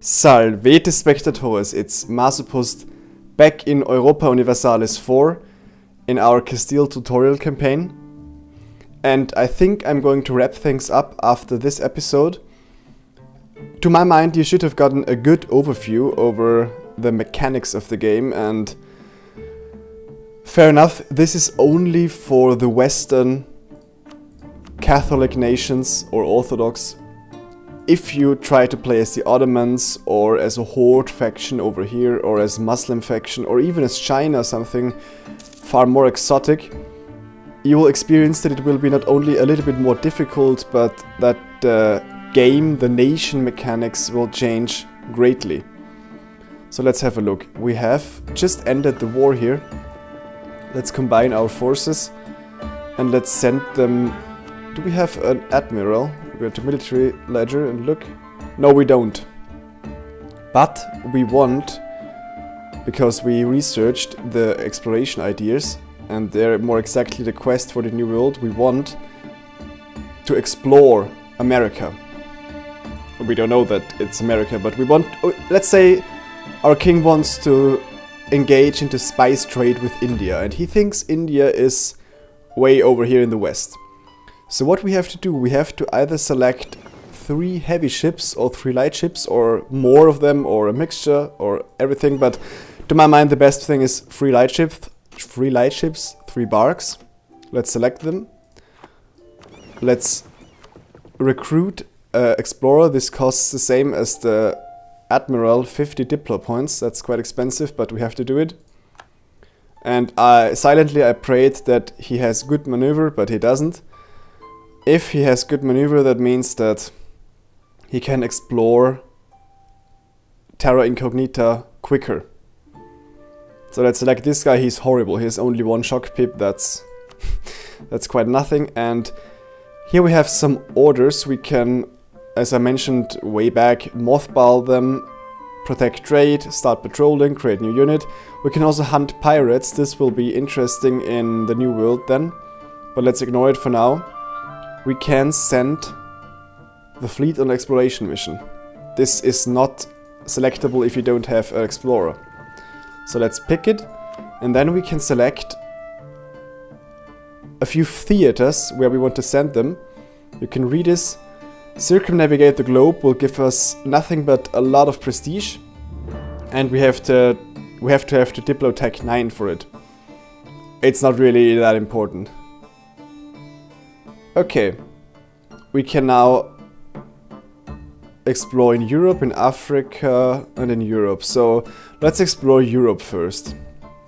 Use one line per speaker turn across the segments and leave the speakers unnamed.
Salvete Spectatores, it's Masopust back in Europa Universalis 4 in our Castile tutorial campaign. And I think I'm going to wrap things up after this episode. To my mind, you should have gotten a good overview over the mechanics of the game, and fair enough, this is only for the Western Catholic nations or Orthodox. If you try to play as the Ottomans or as a Horde faction over here or as Muslim faction or even as China, something far more exotic, you will experience that it will be not only a little bit more difficult, but that the game, the nation mechanics will change greatly. So let's have a look. We have just ended the war here. Let's combine our forces and let's send them. Do we have an admiral? Go to military ledger and look. No, we don't. But we want, because we researched the exploration ideas, and they're more exactly the quest for the New World, we want to explore America. We don't know that it's America, but we want, let's say our king wants to engage into spice trade with India, and he thinks India is way over here in the west. So what we have to do, we have to either select 3 heavy ships or 3 light ships or more of them or a mixture or everything, but to my mind the best thing is 3 light ships, 3 barks. Let's select them. Let's recruit explorer. This costs the same as the admiral, 50 Diplo points. That's quite expensive, but we have to do it. And silently I prayed that he has good maneuver, but he doesn't. If he has good maneuver, that means that he can explore Terra Incognita quicker. So let's select this guy. He's horrible. He has only 1 shock pip. That's quite nothing. And here we have some orders. We can, as I mentioned way back, mothball them, protect trade, start patrolling, create new unit. We can also hunt pirates. This will be interesting in the New World then, but let's ignore it for now. We can send the fleet on exploration mission. This is not selectable if you don't have an explorer. So let's pick it, and then we can select a few theaters where we want to send them. You can read this. Circumnavigate the globe will give us nothing but a lot of prestige, and we have to have the Diplo Tech 9 for it. It's not really that important. Okay, we can now explore in Europe, in Africa, and in Europe. So let's explore Europe first.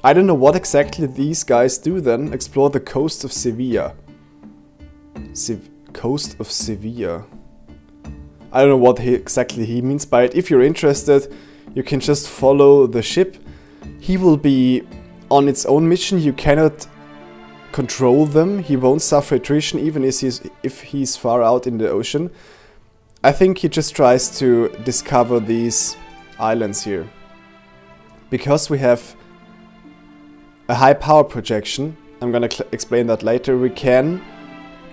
I don't know what exactly these guys do then. Explore the coast of Sevilla. Coast of Sevilla. I don't know what exactly he means by it. If you're interested, you can just follow the ship. He will be on its own mission. You cannot control them. He won't suffer attrition even if he's far out in the ocean. I think he just tries to discover these islands here. Because we have a high power projection, I'm gonna explain that later, we can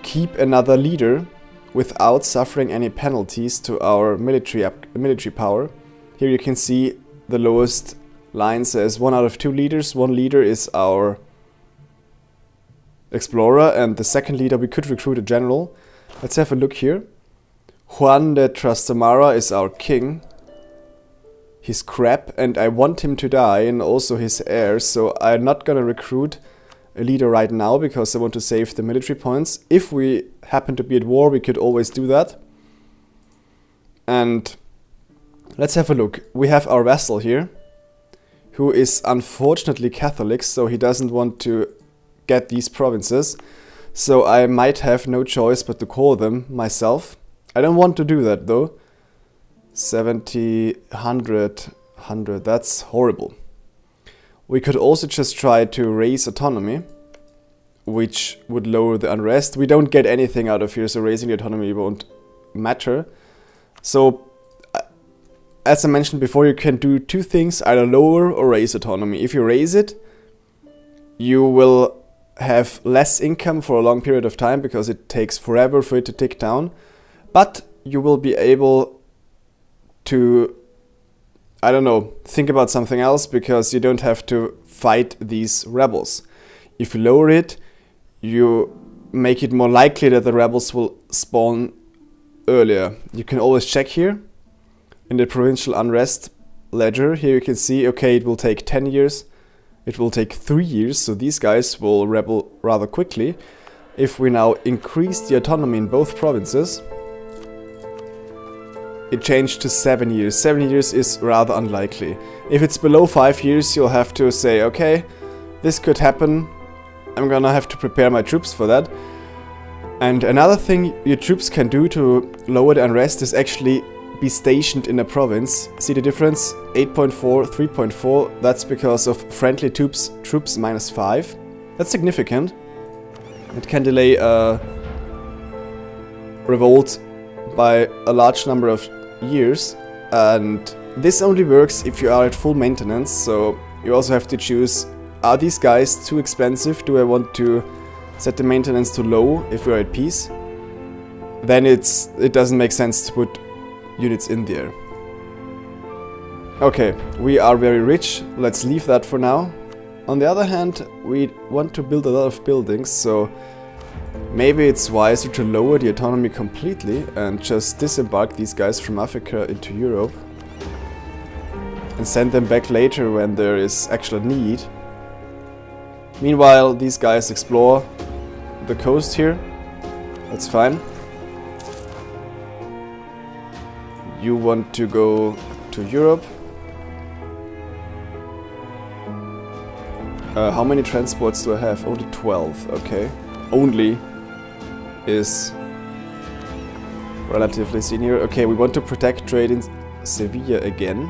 keep another leader without suffering any penalties to our military power. Here you can see the lowest line says 1 out of 2 leaders. 1 leader is our explorer, and the second leader we could recruit a general. Let's have a look here. Juan de Trastamara is our king. He's crap, and I want him to die, and also his heirs, so I'm not gonna recruit a leader right now because I want to save the military points. If we happen to be at war, we could always do that. And let's have a look. We have our vassal here, who is unfortunately Catholic, so he doesn't want to get these provinces. So I might have no choice but to call them myself. I don't want to do that though. 70, 100, that's horrible. We could also just try to raise autonomy, which would lower the unrest. We don't get anything out of here, so raising the autonomy won't matter. So, as I mentioned before, you can do 2 things, either lower or raise autonomy. If you raise it, you will have less income for a long period of time because it takes forever for it to tick down. But you will be able to I don't know, think about something else, because you don't have to fight these rebels. If you lower it, you make it more likely that the rebels will spawn earlier. You can always check here in the provincial unrest ledger. Here you can see, okay, it will take 10 years, it will take 3 years, so these guys will rebel rather quickly. If we now increase the autonomy in both provinces, it changed to 7 years. 7 years is rather unlikely. If it's below 5 years, you'll have to say, okay, this could happen, I'm gonna have to prepare my troops for that. And another thing your troops can do to lower the unrest is actually be stationed in a province. See the difference? 8.4, 3.4. That's because of friendly troops -5. That's significant. It can delay a revolt by a large number of years, and this only works if you are at full maintenance. So you also have to choose, are these guys too expensive? Do I want to set the maintenance to low if we're at peace? Then it doesn't make sense to put units in there. Okay, we are very rich, let's leave that for now. On the other hand, we want to build a lot of buildings, so maybe it's wiser to lower the autonomy completely and just disembark these guys from Africa into Europe and send them back later when there is actual need. Meanwhile, these guys explore the coast here. That's fine. You want to go to Europe. How many transports do I have? Only 12, okay. Only is relatively senior. Okay, we want to protect trade in Sevilla again.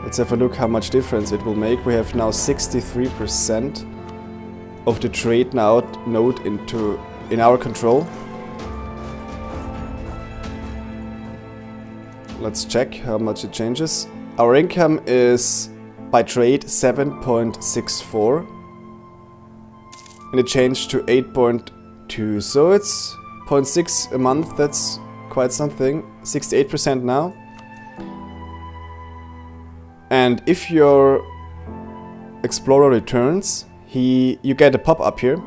Let's have a look how much difference it will make. We have now 63% of the trade node in our control. Let's check how much it changes. Our income is by trade 7.64 and it changed to 8.2, so it's 0.6 a month. That's quite something. 68% now. And if your explorer returns, you get a pop-up here.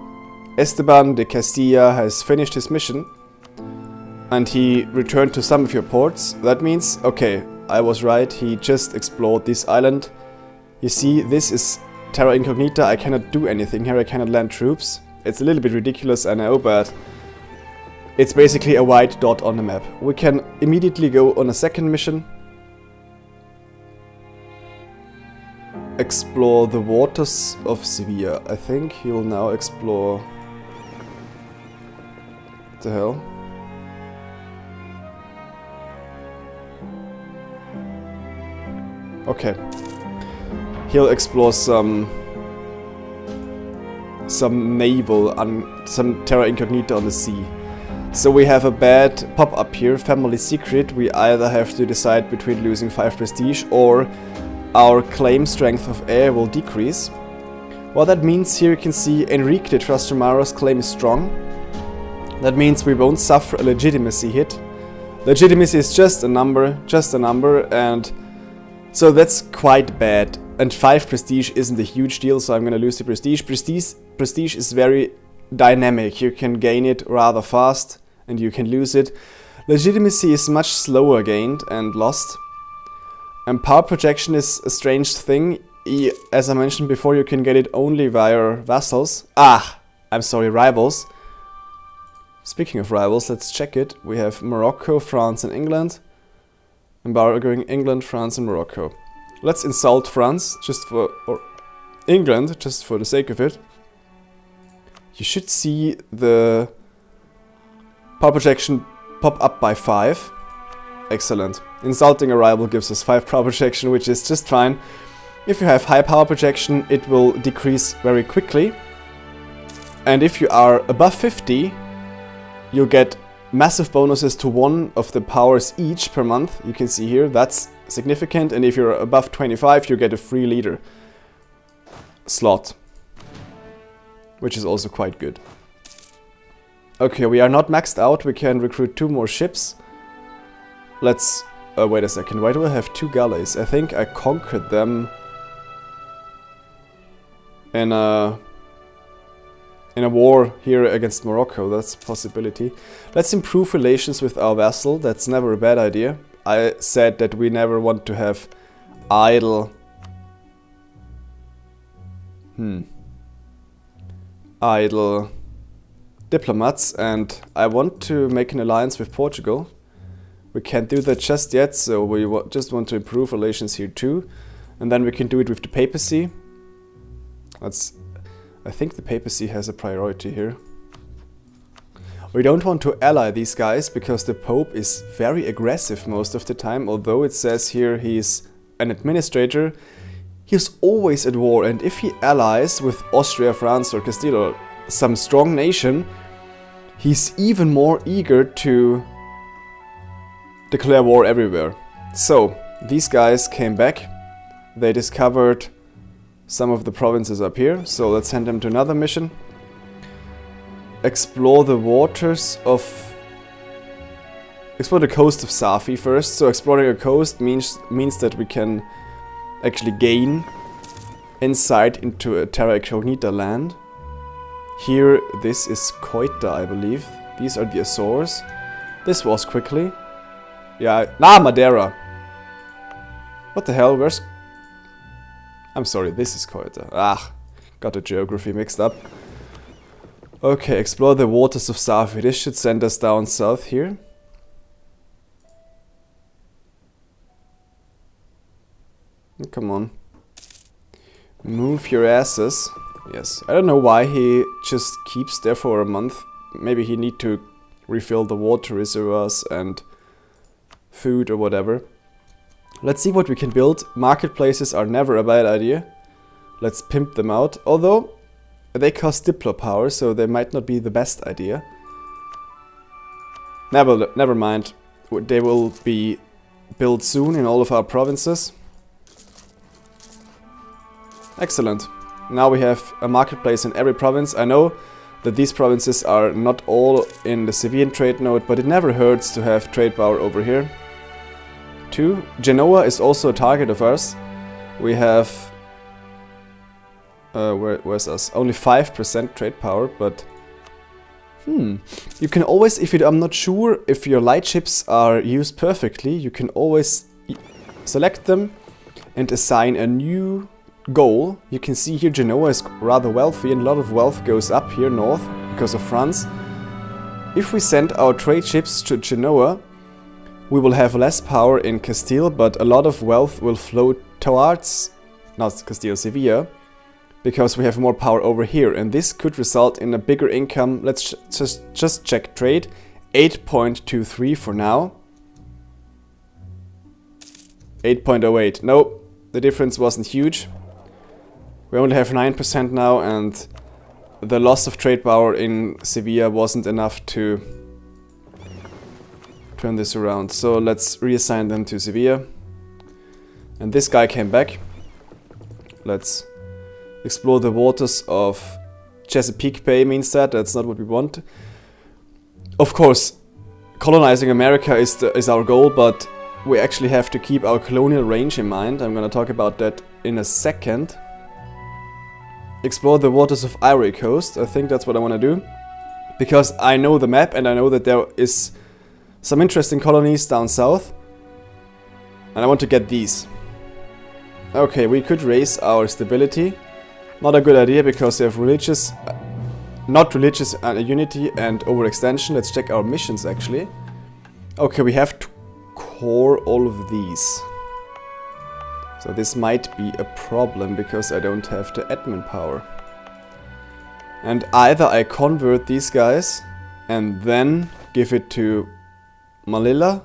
Esteban de Castilla has finished his mission and he returned to some of your ports. That means, okay, I was right, he just explored this island. You see, this is Terra Incognita. I cannot do anything here, I cannot land troops. It's a little bit ridiculous, I know, but it's basically a white dot on the map. We can immediately go on a second mission. Explore the waters of Sevilla. I think he will now explore... What the hell? Okay. He'll explore some naval, some Terra Incognita on the sea. So we have a bad pop-up here, family secret. We either have to decide between losing 5 prestige or our claim strength of air will decrease. What that means, here you can see Enrique de Trastramaro's claim is strong. That means we won't suffer a legitimacy hit. Legitimacy is just a number, and so that's quite bad. And 5 prestige isn't a huge deal, so I'm gonna lose the prestige. Prestige is very dynamic. You can gain it rather fast and you can lose it. Legitimacy is much slower gained and lost. And power projection is a strange thing. As I mentioned before, you can get it only via vassals. Rivals. Speaking of rivals, let's check it. We have Morocco, France and England. Embargoing England, France and Morocco. Let's insult France, or England, just for the sake of it. You should see the power projection pop up by 5. Excellent. Insulting a rival gives us 5 power projection, which is just fine. If you have high power projection, it will decrease very quickly. And if you are above 50, you'll get massive bonuses to 1 of the powers each per month. You can see here, that's significant. And if you're above 25, you get a free leader slot, which is also quite good. Okay, we are not maxed out. We can recruit 2 more ships. Let's wait a second, why do I have 2 galleys? I think I conquered them in a war here against Morocco. That's a possibility. Let's improve relations with our vassal. That's never a bad idea. I said that we never want to have idle idle diplomats, and I want to make an alliance with Portugal. We can't do that just yet, so we just want to improve relations here too, and then we can do it with the papacy. I think the papacy has a priority here. We don't want to ally these guys because the Pope is very aggressive most of the time, although it says here he's an administrator. He's always at war, and if he allies with Austria, France or Castile or some strong nation, he's even more eager to declare war everywhere. So, these guys came back. They discovered some of the provinces up here, so let's send them to another mission. Explore the waters of... Explore the coast of Safi first. So exploring a coast means that we can actually gain insight into a terra incognita land. Here, this is Coita, I believe. These are the Azores. This was quickly. Yeah, Madeira. What the hell, where's... I'm sorry, this is Coita. Got the geography mixed up. Okay, explore the waters of Safi. This should send us down south here. Come on. Move your asses. Yes, I don't know why he just keeps there for a month. Maybe he need to refill the water reservoirs and food or whatever. Let's see what we can build. Marketplaces are never a bad idea. Let's pimp them out. Although, they cost Diplo power, so they might not be the best idea. Never mind. They will be built soon in all of our provinces. Excellent. Now we have a marketplace in every province. I know that these provinces are not all in the Sevillian trade node, but it never hurts to have trade power over here. 2. Genoa is also a target of ours. We have... where's us? Only 5% trade power, but... You can always, I'm not sure if your light ships are used perfectly, you can always select them and assign a new goal. You can see here Genoa is rather wealthy and a lot of wealth goes up here north because of France. If we send our trade ships to Genoa, we will have less power in Castile, but a lot of wealth will flow towards, not Castile, Sevilla, because we have more power over here, and this could result in a bigger income. Let's just check trade. 8.23 for now. 8.08. No, the difference wasn't huge. We only have 9% now, and the loss of trade power in Sevilla wasn't enough to turn this around. So let's reassign them to Sevilla. And this guy came back. Let's explore the waters of Chesapeake Bay means that's not what we want. Of course, colonizing America is our goal, but we actually have to keep our colonial range in mind. I'm gonna talk about that in a second. Explore the waters of Ivory Coast. I think that's what I want to do, because I know the map and I know that there is some interesting colonies down south, and I want to get these. Okay, we could raise our stability. Not a good idea because we have religious, not religious unity and overextension. Let's check our missions actually. Okay, we have to core all of these. So this might be a problem because I don't have the admin power. And either I convert these guys and then give it to Malilla,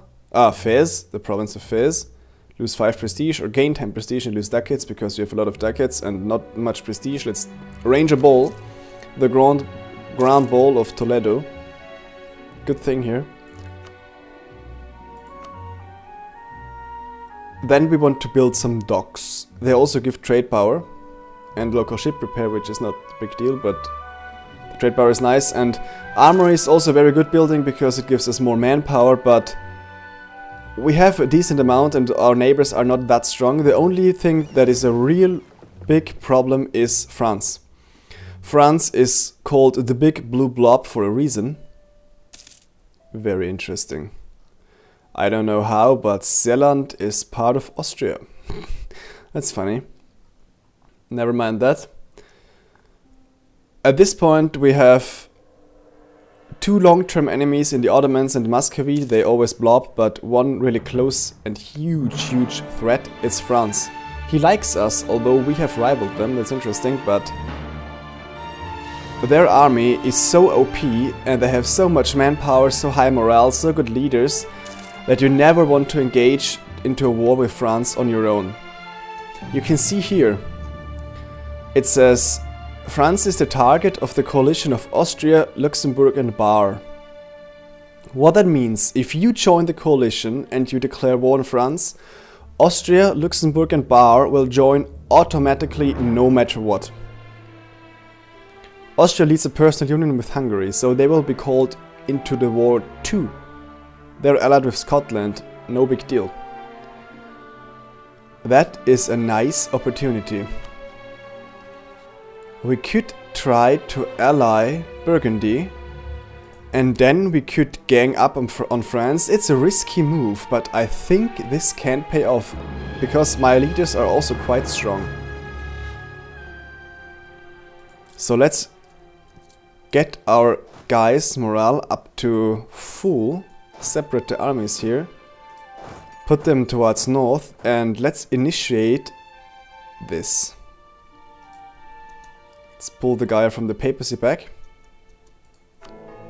Fez, the province of Fez, lose 5 prestige, or gain 10 prestige and lose ducats because we have a lot of ducats and not much prestige. Let's arrange a ball, the Grand Ball of Toledo. Good thing here. Then we want to build some docks. They also give trade power and local ship repair, which is not a big deal, but the trade power is nice. And armory is also a very good building because it gives us more manpower, but we have a decent amount and our neighbors are not that strong. The only thing that is a real big problem is France. France is called the Big Blue Blob for a reason. Very interesting. I don't know how, but Zeeland is part of Austria. That's funny. Never mind that. At this point we have two long-term enemies in the Ottomans and Muscovy. They always blob, but one really close and huge threat is France. He likes us, although we have rivaled them. That's interesting, but their army is so OP and they have so much manpower, so high morale, so good leaders that you never want to engage into a war with France on your own. You can see here, it says France is the target of the coalition of Austria, Luxembourg and Bar. What that means, if you join the coalition and you declare war on France, Austria, Luxembourg and Bar will join automatically no matter what. Austria leads a personal union with Hungary, so they will be called into the war too. They're allied with Scotland, no big deal. That is a nice opportunity. We could try to ally Burgundy and then we could gang up on France. It's a risky move, but I think this can pay off because my leaders are also quite strong. So let's get our guys' morale up to full, separate the armies here, put them towards north, and let's initiate this. Let's pull the guy from the papacy back.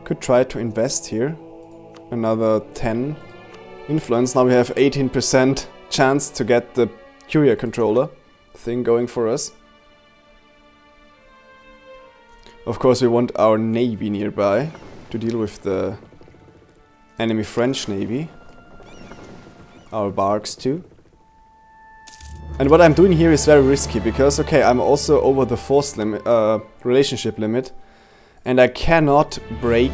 Could try to invest here. Another 10 influence. Now we have 18% chance to get the Curia controller thing going for us. Of course we want our navy nearby to deal with the enemy French navy. Our barks too. And what I'm doing here is very risky because, okay, I'm also over the force limit, relationship limit, and I cannot break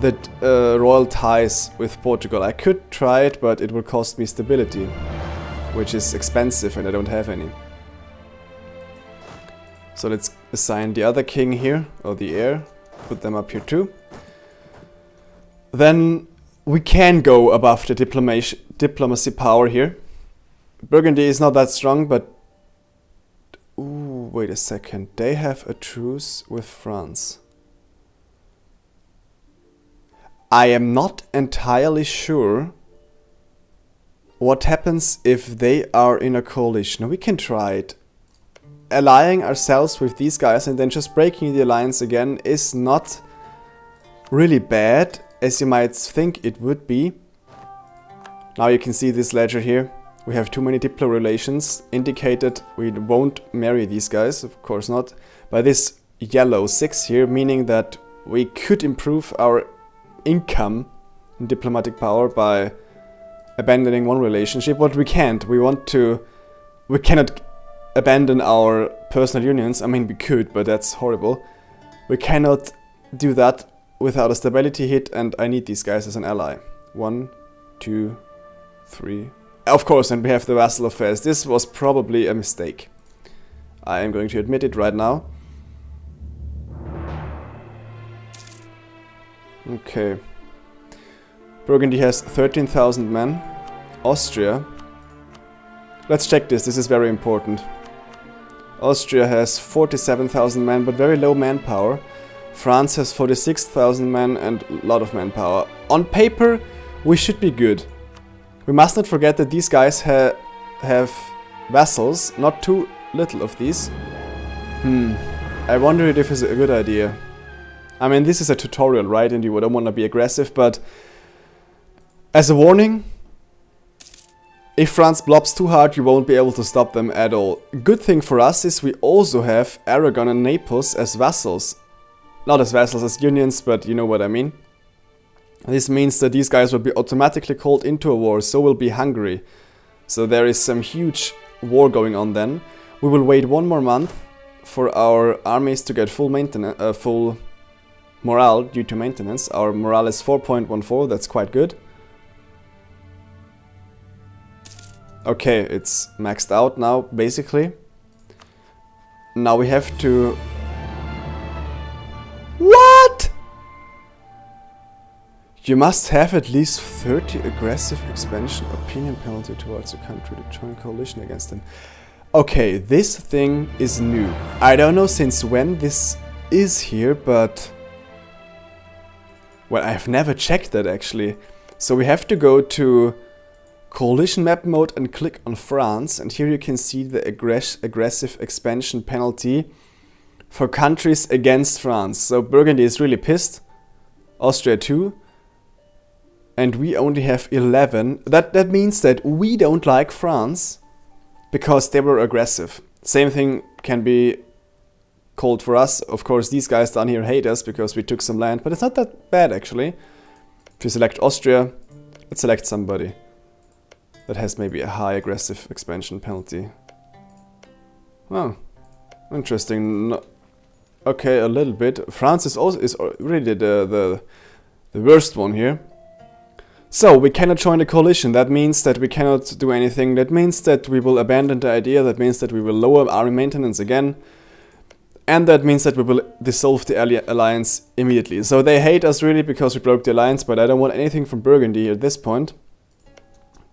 the royal ties with Portugal. I could try it, but it would cost me stability, which is expensive and I don't have any. So let's assign the other king here, or the heir, put them up here too. Then we can go above the diplomacy power here. Burgundy is not that strong, but... Ooh, wait a second. They have a truce with France. I am not entirely sure what happens if they are in a coalition. We can try it. Allying ourselves with these guys and then just breaking the alliance again is not really bad, as you might think it would be. Now you can see this ledger here. We have too many diplo relations indicated. We won't marry these guys, of course not. By this yellow 6 here, meaning that we could improve our income in diplomatic power by abandoning one relationship. But we can't. We cannot abandon our personal unions. I mean, we could, but that's horrible. We cannot do that without a stability hit, and I need these guys as an ally. 1, 2, 3. Of course, and we have the vassal affairs. This was probably a mistake. I am going to admit it right now. Okay. Burgundy has 13,000 men. Austria. Let's check this. This is very important. Austria has 47,000 men, but very low manpower. France has 46,000 men and a lot of manpower. On paper, we should be good. We must not forget that these guys have vassals, not too little of these. I wonder if this is a good idea. I mean, this is a tutorial, right? And you don't want to be aggressive, but as a warning, if France blobs too hard, you won't be able to stop them at all. Good thing for us is we also have Aragon and Naples as vassals. Not as vassals, as unions, but you know what I mean. This means that these guys will be automatically called into a war, so will be Hungary. So there is some huge war going on then. We will wait 1 more month for our armies to get full maintenance, full morale due to maintenance. Our morale is 4.14, that's quite good. Okay, it's maxed out now, basically. Now we have to... What? You must have at least 30 aggressive expansion opinion penalty towards a country to join coalition against them. Okay, this thing is new. I don't know since when this is here, but... Well, I've never checked that actually. So we have to go to coalition map mode and click on France, and here you can see the aggressive expansion penalty for countries against France. So Burgundy is really pissed, Austria too, and we only have 11. That means that we don't like France because they were aggressive. Same thing can be called for us. Of course, these guys down here hate us because we took some land, but it's not that bad actually. If you select Austria, let's select somebody that has maybe a high aggressive expansion penalty. Oh, interesting. No, okay, a little bit. France is also really the worst one here. So we cannot join the coalition. That means that we cannot do anything. That means that we will abandon the idea. That means that we will lower army maintenance again. And that means that we will dissolve the alliance immediately. So they hate us really because we broke the alliance, but I don't want anything from Burgundy at this point.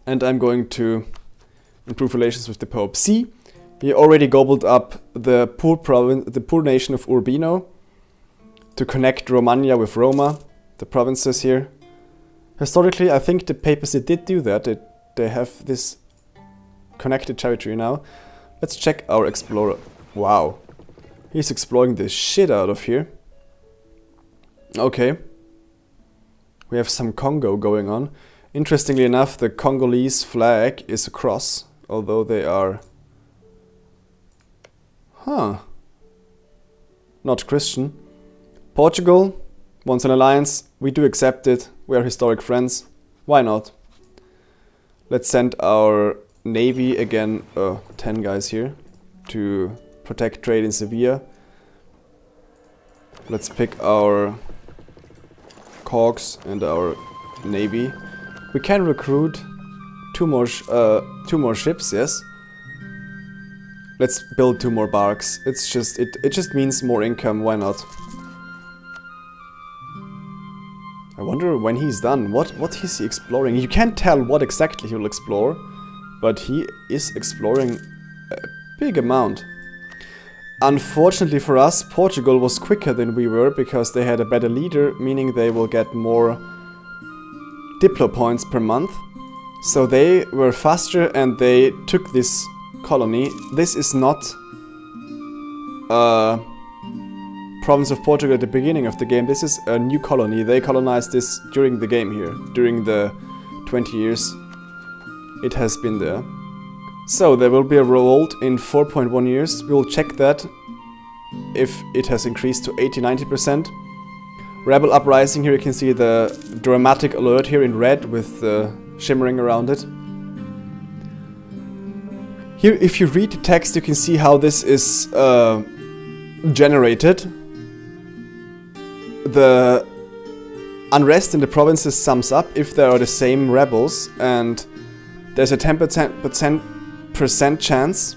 And I'm going to improve relations with the Pope. See, he already gobbled up the poor nation of Urbino to connect Romagna with Roma, the provinces here. Historically, I think the papacy did do that. They have this connected territory now. Let's check our explorer. Wow. He's exploring the shit out of here. Okay. We have some Congo going on. Interestingly enough, the Congolese flag is a cross, although they are... not Christian. Portugal wants an alliance. We do accept it. We are historic friends. Why not? Let's send our navy again, 10 guys here, to protect trade in Sevilla. Let's pick our cogs and our navy. We can recruit two more ships, yes. Let's build 2 more barks. It's just it just means more income. Why not? I wonder when he's done. What is he exploring? You can't tell what exactly he will explore, but he is exploring a big amount. Unfortunately for us, Portugal was quicker than we were because they had a better leader, meaning they will get more Diplo points per month. So they were faster and they took this colony. This is not a province of Portugal at the beginning of the game. This is a new colony. They colonized this during the game here, during the 20 years it has been there. So there will be a revolt in 4.1 years. We will check that if it has increased to 80-90%. Rebel uprising, here you can see the dramatic alert here in red with the shimmering around it. Here, if you read the text, you can see how this is generated. The unrest in the provinces sums up if there are the same rebels, and there's a 10% chance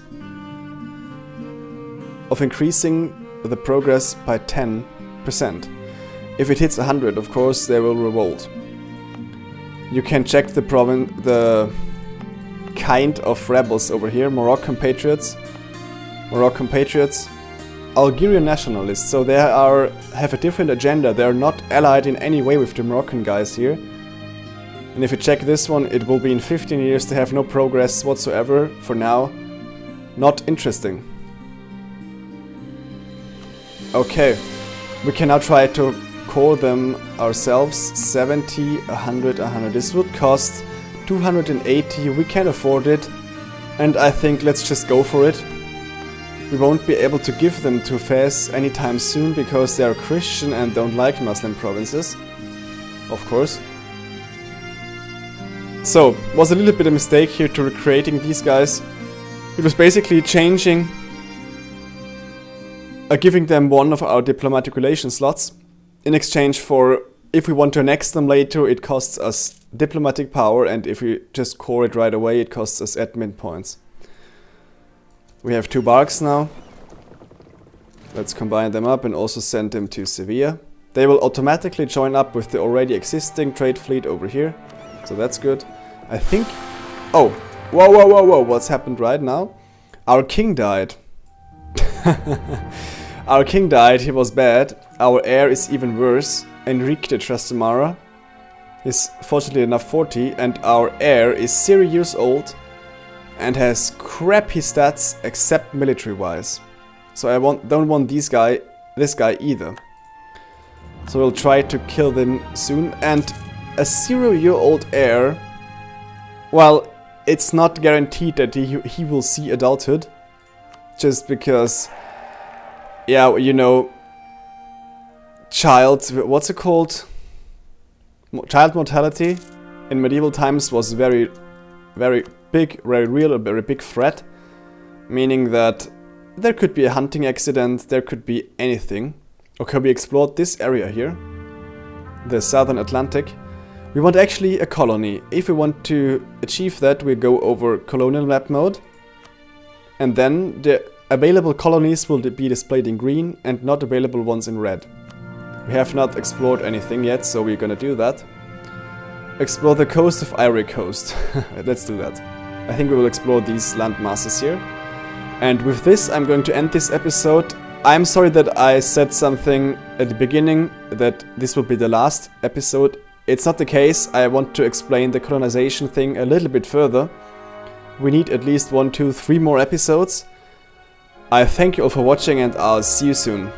of increasing the progress by 10%. If it hits 100, of course, they will revolt. You can check the kind of rebels over here. Moroccan patriots, Algerian nationalists. So they have a different agenda. They are not allied in any way with the Moroccan guys here. And if you check this one, it will be in 15 years. They have no progress whatsoever for now. Not interesting. Okay, we can now try to core them ourselves. 70, 100, 100. This would cost 280. We can afford it. And I think let's just go for it. We won't be able to give them to Fez anytime soon because they are Christian and don't like Muslim provinces. Of course. So, was a little bit of a mistake here to recreating these guys. It was basically changing, giving them one of our diplomatic relations slots in exchange for if we want to annex them later, it costs us diplomatic power, and if we just core it right away, it costs us admin points. We have 2 barks now. Let's combine them up and also send them to Sevilla. They will automatically join up with the already existing trade fleet over here. So that's good. I think... Oh! Whoa, whoa, whoa, whoa! What's happened right now? Our king died. Our king died, he was bad. Our heir is even worse. Enrique de Trastamara. He's fortunately enough 40, and our heir is 0 years old and has crappy stats except military-wise. So I don't want this guy either. So we'll try to kill them soon. And a 0-year-old heir, well, it's not guaranteed that he will see adulthood. Just because, yeah, you know, what's it called? Child mortality in medieval times was very, very big, very real, a very big threat. Meaning that there could be a hunting accident, there could be anything. Okay, we explored this area here, the southern Atlantic. We want actually a colony. If we want to achieve that, we go over colonial map mode. And then the available colonies will be displayed in green and not available ones in red. We have not explored anything yet, so we're gonna do that. Explore the coast of Ivory Coast. Let's do that. I think we will explore these land masses here. And with this, I'm going to end this episode. I'm sorry that I said something at the beginning that this will be the last episode. It's not the case. I want to explain the colonization thing a little bit further. We need at least 1, 2, 3 more episodes. I thank you all for watching, and I'll see you soon.